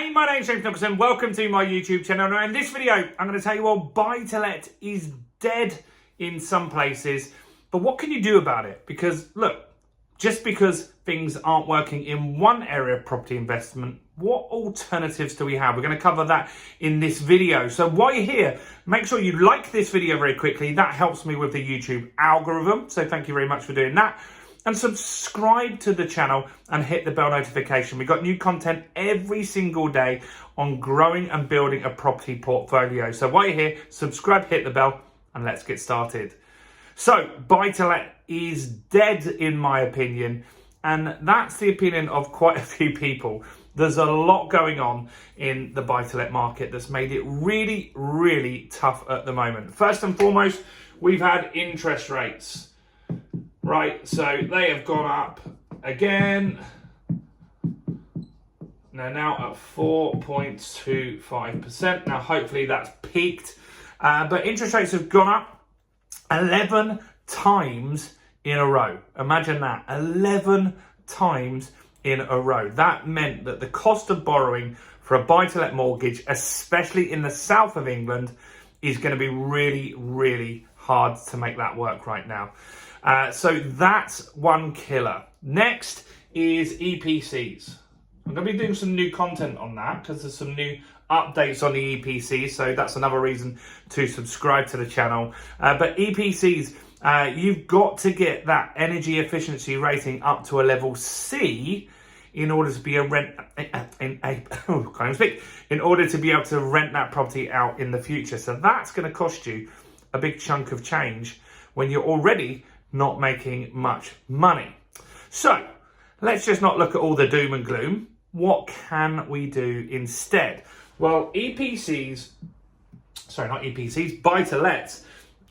Hey, my name's James Nicholson. Welcome to my YouTube channel. Now, in this video, I'm going to tell you what buy-to-let is dead in some places. But what can you do about it? Because, look, just because things aren't working in one area of property investment, what alternatives do we have? We're going to cover that in this video. So while you're here, make sure you like this video very quickly. That helps me with the YouTube algorithm. So thank you very much for doing that. And subscribe to the channel and hit the bell notification. We've got new content every single day on growing and building a property portfolio. So while you're here, subscribe, hit the bell, and let's get started. So buy-to-let is dead in my opinion, and that's the opinion of quite a few people. There's a lot going on in the buy-to-let market that's made it really, really tough at the moment. First and foremost, we've had interest rates. Right, so they have gone up again. They're now at 4.25%. Now, hopefully that's peaked. But interest rates have gone up 11 times in a row. Imagine that, 11 times in a row. That meant that the cost of borrowing for a buy-to-let mortgage, especially in the south of England, is going to be really, really hard to make that work right now. So that's one killer. Next is EPCs. I'm going to be doing some new content on that because there's some new updates on the EPCs. So that's another reason to subscribe to the channel. But EPCs, you've got to get that energy efficiency rating up to a level C in order to be in order to be able to rent that property out in the future. So that's going to cost you a big chunk of change when you're already not making much money. So let's just not look at all the doom and gloom. What can we do instead? Well, buy-to-lets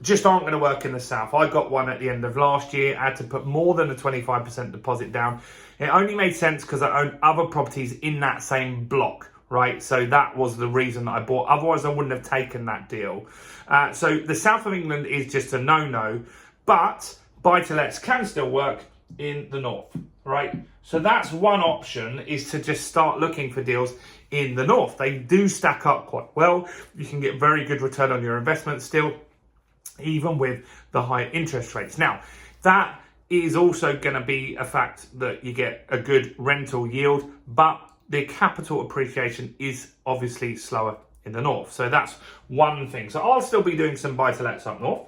just aren't going to work in the south. I got one at the end of last year. I had to put more than a 25% deposit down. It only made sense because I own other properties in that same block, right? So that was the reason that I bought. Otherwise, I wouldn't have taken that deal. So the south of England is just a no-no. But buy-to-lets can still work in the north, right? So that's one option, is to just start looking for deals in the north. They do stack up quite well. You can get very good return on your investment still, even with the high interest rates. Now, that is also going to be a fact that you get a good rental yield, but the capital appreciation is obviously slower in the north. So that's one thing. So I'll still be doing some buy-to-lets up north.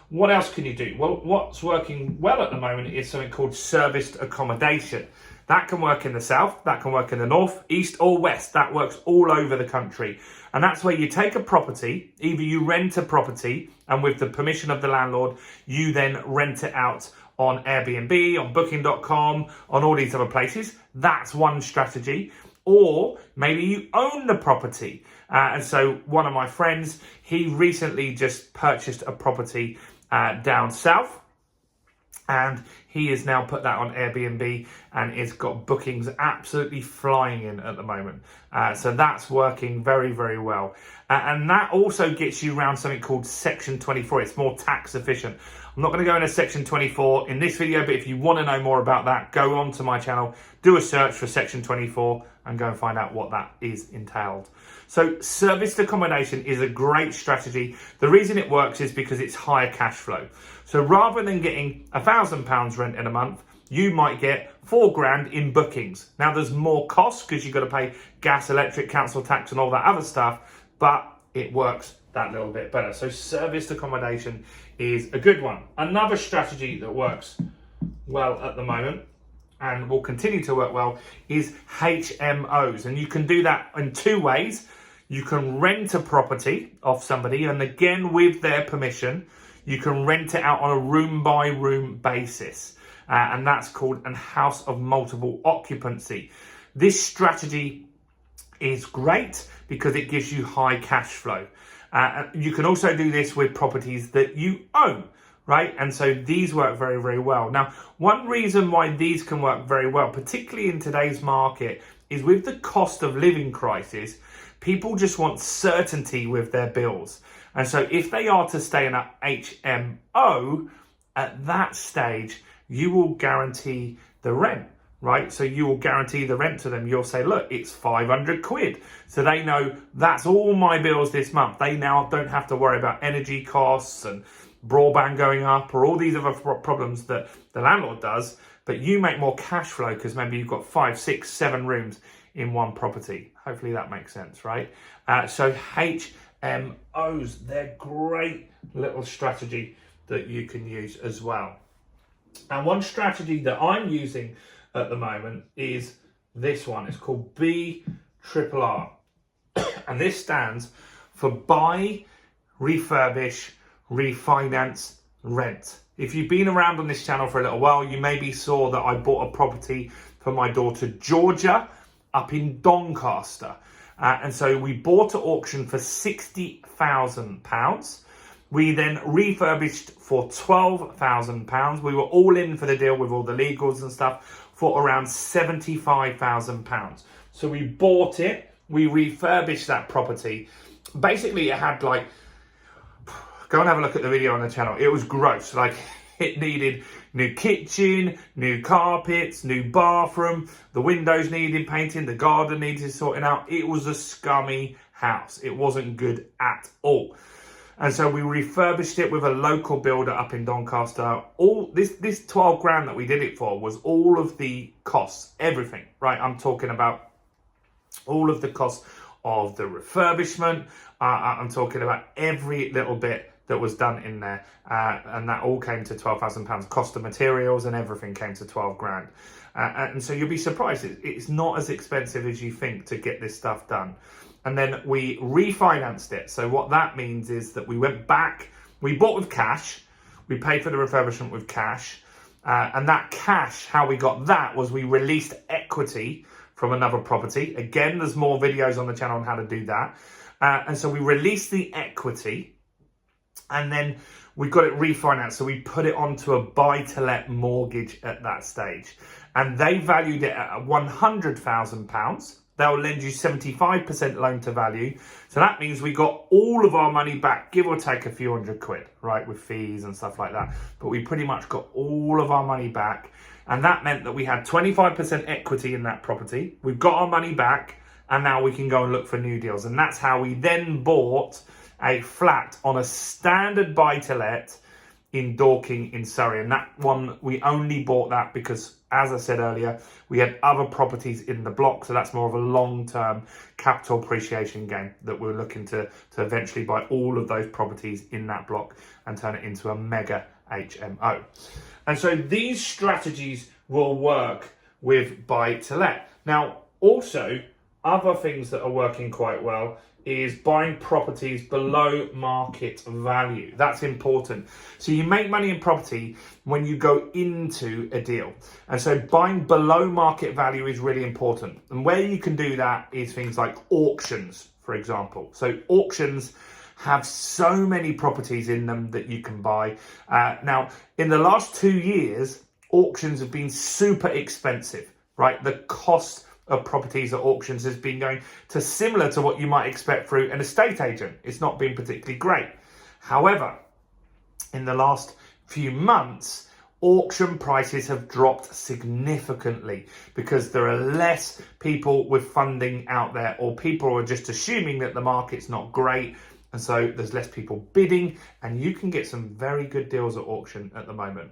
What else can you do? Well, what's working well at the moment is something called serviced accommodation. That can work in the south, that can work in the north, east or west. That works all over the country. And that's where you take a property, either you rent a property and with the permission of the landlord, you then rent it out on Airbnb, on booking.com, on all these other places. That's one strategy. Or maybe you own the property. And so one of my friends, he recently just purchased a property down south. And he has now put that on Airbnb and it's got bookings absolutely flying in at the moment. So that's working very, very well. And that also gets you around something called Section 24. It's more tax efficient. I'm not going to go into Section 24 in this video, but if you want to know more about that, go on to my channel, do a search for Section 24 and go and find out what that is entailed. So serviced accommodation is a great strategy. The reason it works is because it's higher cash flow. So rather than getting £1,000 rent in a month, you might get £4,000 in bookings. Now there's more costs because you've got to pay gas, electric, council tax and all that other stuff, but it works that little bit better. So serviced accommodation is a good one. Another strategy that works well at the moment and will continue to work well is HMOs. And you can do that in two ways. You can rent a property off somebody, and again, with their permission, you can rent it out on a room by room basis. And that's called a house of multiple occupancy. This strategy is great because it gives you high cash flow. You can also do this with properties that you own, right? And so these work very, very well. Now, one reason why these can work very well, particularly in today's market, is with the cost of living crisis, people just want certainty with their bills. And so if they are to stay in an HMO, at that stage, you will guarantee the rent. right? So you will guarantee the rent to them. You'll say, look, it's 500 quid. So they know that's all my bills this month. They now don't have to worry about energy costs and broadband going up or all these other problems that the landlord does. But you make more cash flow because maybe you've got 5, 6, 7 rooms in one property. Hopefully that makes sense, right? So HMOs, they're great little strategy that you can use as well. And one strategy that I'm using at the moment is this one. It's called BRRR. And this stands for buy, refurbish, refinance, rent. If you've been around on this channel for a little while, you maybe saw that I bought a property for my daughter Georgia up in Doncaster. And so we bought at auction for £60,000. We then refurbished for £12,000. We were all in for the deal with all the legals and stuff for around £75,000. So we bought it, we refurbished that property. Basically, it had like, go and have a look at the video on the channel. It was gross. Like, it needed new kitchen, new carpets, new bathroom. The windows needed painting. The garden needed sorting out. It was a scummy house. It wasn't good at all. And so we refurbished it with a local builder up in Doncaster. All this 12 grand that we did it for was all of the costs, everything, right? I'm talking about all of the costs of the refurbishment. I'm talking about every little bit that was done in there. And that all came to £12,000. Cost of materials and everything came to 12 grand. And so you'll be surprised. It's not as expensive as you think to get this stuff done. And then we refinanced it. So what that means is that we went back, we bought with cash, we paid for the refurbishment with cash. And that cash, how we got that was we released equity from another property. Again, there's more videos on the channel on how to do that. And so we released the equity and then we got it refinanced. So we put it onto a buy-to-let mortgage at that stage. And they valued it at £100,000. They'll lend you 75% loan to value. So that means we got all of our money back, give or take a few hundred quid, right, with fees and stuff like that. But we pretty much got all of our money back. And that meant that we had 25% equity in that property. We've got our money back and now we can go and look for new deals. And that's how we then bought a flat on a standard buy-to-let in Dorking in Surrey. And that one, we only bought that because, as I said earlier, we had other properties in the block. So that's more of a long-term capital appreciation game that we're looking to eventually buy all of those properties in that block and turn it into a mega HMO. And so these strategies will work with buy-to-let. Now, also, other things that are working quite well is buying properties below market value. That's important. So you make money in property when you go into a deal. And so buying below market value is really important. And where you can do that is things like auctions, for example. So auctions have so many properties in them that you can buy. Now, in the last 2 years, auctions have been super expensive, right? The cost of properties at auctions has been going to similar to what you might expect through an estate agent. It's not been particularly great. However, in the last few months, auction prices have dropped significantly because there are less people with funding out there, or people are just assuming that the market's not great. And so there's less people bidding, and you can get some very good deals at auction at the moment.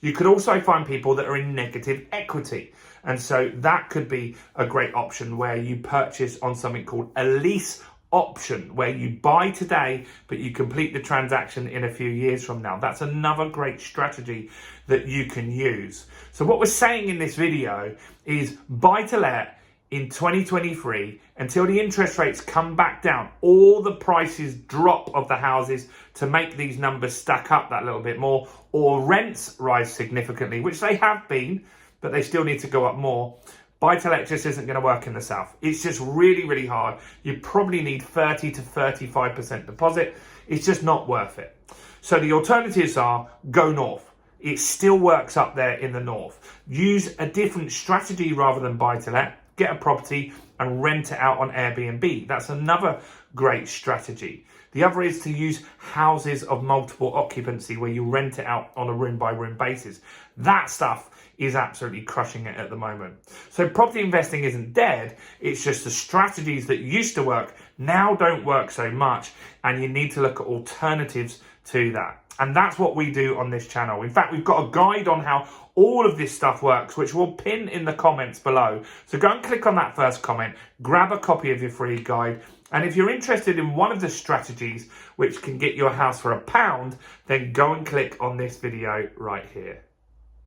You could also find people that are in negative equity. And so that could be a great option where you purchase on something called a lease option, where you buy today, but you complete the transaction in a few years from now. That's another great strategy that you can use. So what we're saying in this video is buy to let in 2023 until the interest rates come back down, all the prices drop of the houses to make these numbers stack up that little bit more, or rents rise significantly, which they have been, but they still need to go up more. Buy-to-let just isn't going to work in the south. It's just really, really hard. You probably need 30 to 35% deposit. It's just not worth it. So the alternatives are go north. It still works up there in the north. Use a different strategy rather than buy-to-let. Get a property and rent it out on Airbnb. That's another great strategy. The other is to use houses of multiple occupancy where you rent it out on a room by room basis. That stuff is absolutely crushing it at the moment. So property investing isn't dead. It's just the strategies that used to work now don't work so much, and you need to look at alternatives to that. And that's what we do on this channel. In fact, we've got a guide on how all of this stuff works, which we'll pin in the comments below. So go and click on that first comment, grab a copy of your free guide. And if you're interested in one of the strategies which can get your house for £1, then go and click on this video right here.